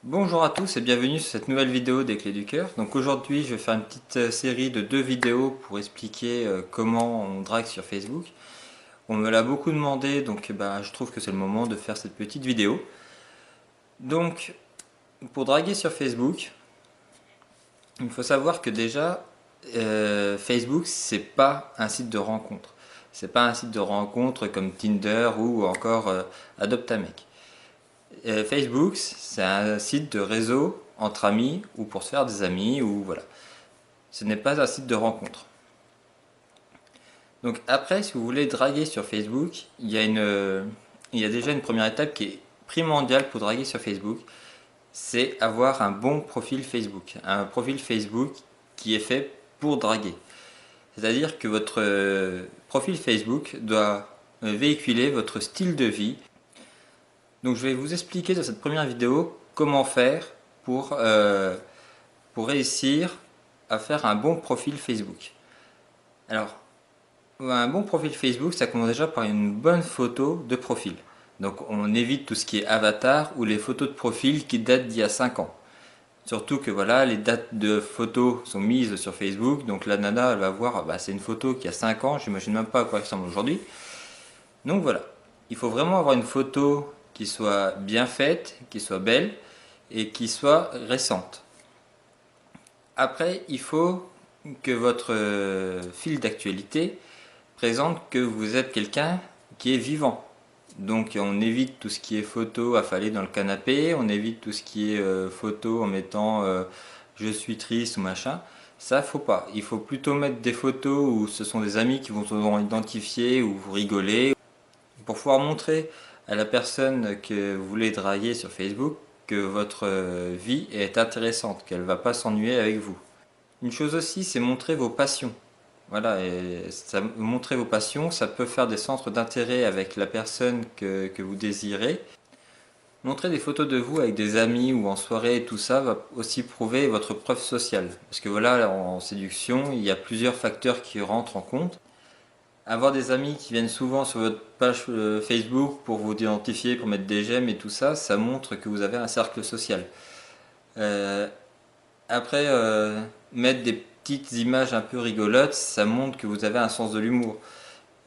Bonjour à tous et bienvenue sur cette nouvelle vidéo des Clés du Cœur. Donc aujourd'hui je vais faire une petite série de 2 vidéos pour expliquer comment on drague sur Facebook. On me l'a beaucoup demandé, donc je trouve que c'est le moment de faire cette petite vidéo. Donc pour draguer sur Facebook, il faut savoir que déjà Facebook c'est pas un site de rencontre. C'est pas un site de rencontre comme Tinder ou encore Adopte un mec. Facebook, c'est un site de réseau entre amis ou pour se faire des amis ou voilà. Ce n'est pas un site de rencontre. Donc après, si vous voulez draguer sur Facebook, il y a déjà une première étape qui est primordiale pour draguer sur Facebook, c'est avoir un bon profil Facebook. Un profil Facebook qui est fait pour draguer. C'est-à-dire que votre profil Facebook doit véhiculer votre style de vie. Donc je vais vous expliquer dans cette première vidéo comment faire pour réussir à faire un bon profil Facebook. Alors, un bon profil Facebook, ça commence déjà par une bonne photo de profil. Donc on évite tout ce qui est avatar ou les photos de profil qui datent d'il y a 5 ans. Surtout que voilà, les dates de photos sont mises sur Facebook, donc la nana elle va voir, c'est une photo qui a 5 ans, j'imagine même pas à quoi elle ressemble aujourd'hui. Donc voilà, il faut vraiment avoir une photo qui soit bien faite, qui soit belle et qui soit récente. Après, il faut que votre fil d'actualité présente que vous êtes quelqu'un qui est vivant. Donc on évite tout ce qui est photo affalée dans le canapé, on évite tout ce qui est photo en mettant je suis triste ou machin. Ça faut pas. Il faut plutôt mettre des photos où ce sont des amis qui vont vous identifier ou vous rigoler pour pouvoir montrer à la personne que vous voulez draguer sur Facebook que votre vie est intéressante, qu'elle ne va pas s'ennuyer avec vous. Une chose aussi, c'est montrer vos passions. Voilà, et montrer vos passions, ça peut faire des centres d'intérêt avec la personne que vous désirez. Montrer des photos de vous avec des amis ou en soirée, tout ça va aussi prouver votre preuve sociale. Parce que voilà, en séduction, il y a plusieurs facteurs qui rentrent en compte. Avoir des amis qui viennent souvent sur votre page Facebook pour vous identifier, pour mettre des j'aime et tout ça, ça montre que vous avez un cercle social. Euh, après, mettre des petites images un peu rigolotes, ça montre que vous avez un sens de l'humour.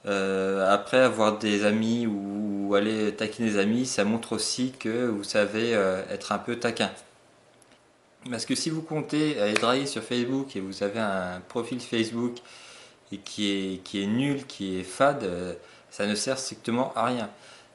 Après, avoir des amis ou aller taquiner des amis, ça montre aussi que vous savez être un peu taquin. Parce que si vous comptez aller draguer sur Facebook et vous avez un profil Facebook et qui est nul, qui est fade, ça ne sert strictement à rien.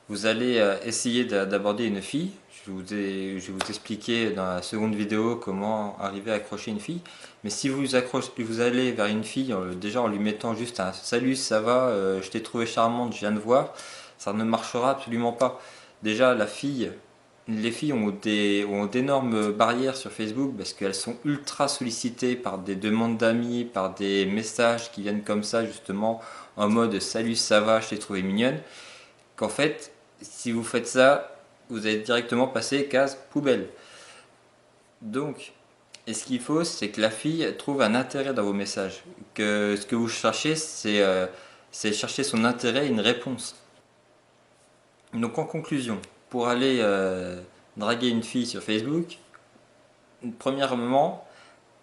Vous allez essayer d'aborder une fille. Je vais vous expliquer dans la seconde vidéo comment arriver à accrocher une fille. Mais si vous allez vers une fille déjà en lui mettant juste un salut, ça va, je t'ai trouvé charmante, je viens de voir, ça ne marchera absolument pas. Déjà, les filles ont d'énormes barrières sur Facebook parce qu'elles sont ultra sollicitées par des demandes d'amis, par des messages qui viennent comme ça justement en mode salut, ça va, je t'ai trouvé mignonne. Qu'en fait, si vous faites ça, vous allez directement passer case poubelle. Donc, et ce qu'il faut, c'est que la fille trouve un intérêt dans vos messages. Que ce que vous cherchez, c'est chercher son intérêt et une réponse. Donc, en conclusion, pour aller draguer une fille sur Facebook, premièrement,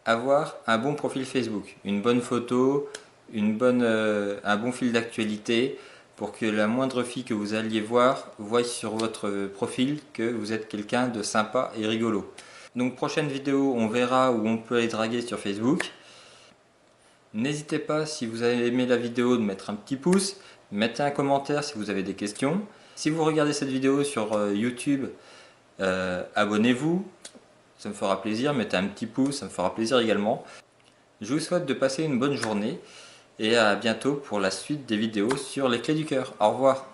avoir un bon profil Facebook, une bonne photo, un bon fil d'actualité pour que la moindre fille que vous alliez voir voie sur votre profil que vous êtes quelqu'un de sympa et rigolo. Donc prochaine vidéo, on verra où on peut aller draguer sur Facebook. N'hésitez pas, si vous avez aimé la vidéo, de mettre un petit pouce, mettez un commentaire si vous avez des questions. Si vous regardez cette vidéo sur YouTube, abonnez-vous, ça me fera plaisir, mettez un petit pouce, ça me fera plaisir également. Je vous souhaite de passer une bonne journée et à bientôt pour la suite des vidéos sur les clés du cœur. Au revoir.